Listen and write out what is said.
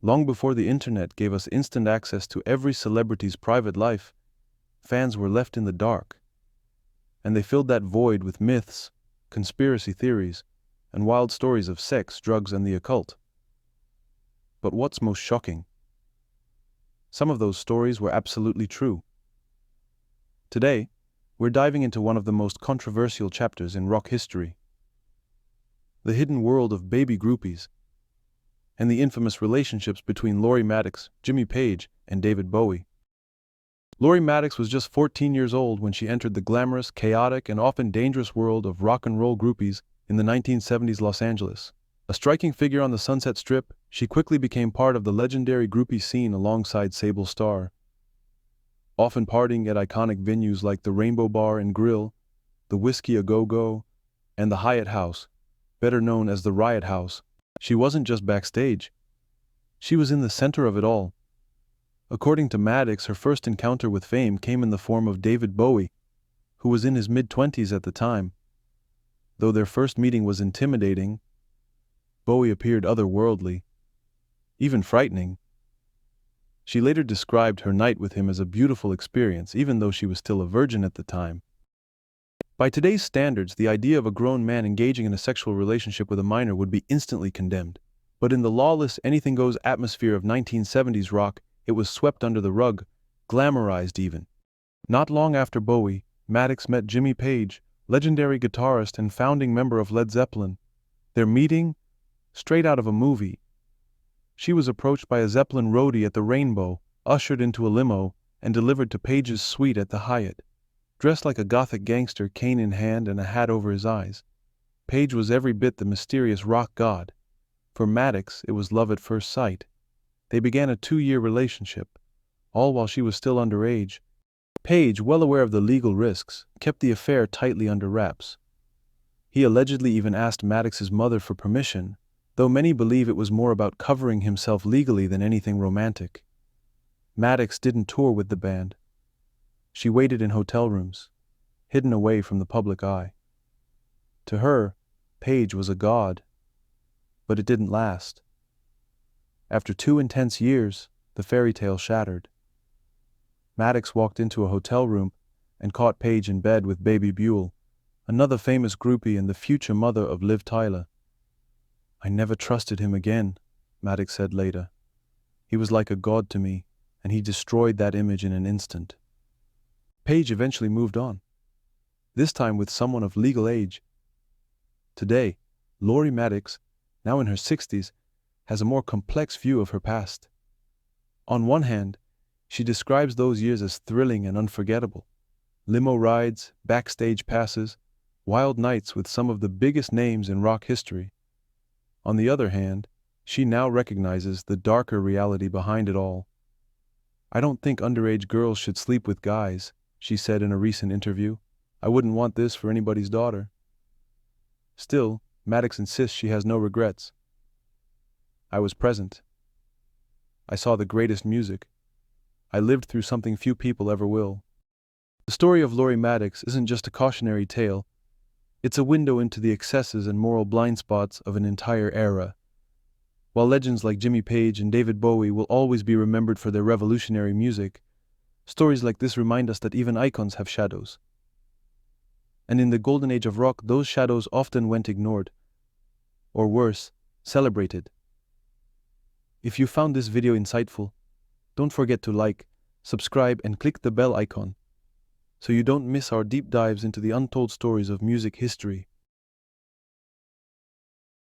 Long before the internet gave us instant access to every celebrity's private life, fans were left in the dark. And they filled that void with myths, conspiracy theories, and wild stories of sex, drugs, and the occult. But what's most shocking? Some of those stories were absolutely true. Today, we're diving into one of the most controversial chapters in rock history: the hidden world of baby groupies, and the infamous relationships between Maddox, Jimmy Page, and David Bowie. Maddox was just 14 years old when she entered the glamorous, chaotic, and often dangerous world of rock and roll groupies in the 1970s Los Angeles. A striking figure on the Sunset Strip, she quickly became part of the legendary groupie scene alongside Sable Starr. Often partying at iconic venues like the Rainbow Bar and Grill, the Whiskey A Go Go, and the Hyatt House, better known as the Riot House, she wasn't just backstage. She was in the center of it all. According to Maddox, her first encounter with fame came in the form of David Bowie, who was in his mid-20s at the time. Though their first meeting was intimidating, Bowie appeared otherworldly, even frightening. She later described her night with him as a beautiful experience, even though she was still a virgin at the time. By today's standards, the idea of a grown man engaging in a sexual relationship with a minor would be instantly condemned. But in the lawless, anything-goes atmosphere of 1970s rock, it was swept under the rug, glamorized even. Not long after Bowie, Maddox met Jimmy Page, legendary guitarist and founding member of Led Zeppelin. Their meeting? Straight out of a movie. She was approached by a Zeppelin roadie at the Rainbow, ushered into a limo, and delivered to Page's suite at the Hyatt. Dressed like a gothic gangster, cane in hand and a hat over his eyes, Page was every bit the mysterious rock god. For Maddox, it was love at first sight. They began a 2-year relationship, all while she was still underage. Page, well aware of the legal risks, kept the affair tightly under wraps. He allegedly even asked Maddox's mother for permission, though many believe it was more about covering himself legally than anything romantic. Maddox didn't tour with the band. She waited in hotel rooms, hidden away from the public eye. To her, Page was a god. But it didn't last. After 2 intense years, the fairy tale shattered. Maddox walked into a hotel room and caught Page in bed with Baby Buell, another famous groupie and the future mother of Liv Tyler. "I never trusted him again," Maddox said later. "He was like a god to me, and he destroyed that image in an instant." Page eventually moved on, this time with someone of legal age. Today, Maddox, now in her 60s, has a more complex view of her past. On one hand, she describes those years as thrilling and unforgettable. Limo rides, backstage passes, wild nights with some of the biggest names in rock history. On the other hand, she now recognizes the darker reality behind it all. "I don't think underage girls should sleep with guys," she said in a recent interview. "I wouldn't want this for anybody's daughter." Still, Maddox insists she has no regrets. "I was present. I saw the greatest music. I lived through something few people ever will." The story of Maddox isn't just a cautionary tale. It's a window into the excesses and moral blind spots of an entire era. While legends like Jimmy Page and David Bowie will always be remembered for their revolutionary music, stories like this remind us that even icons have shadows. And in the golden age of rock, those shadows often went ignored. Or worse, celebrated. If you found this video insightful, don't forget to like, subscribe, and click the bell icon so you don't miss our deep dives into the untold stories of music history.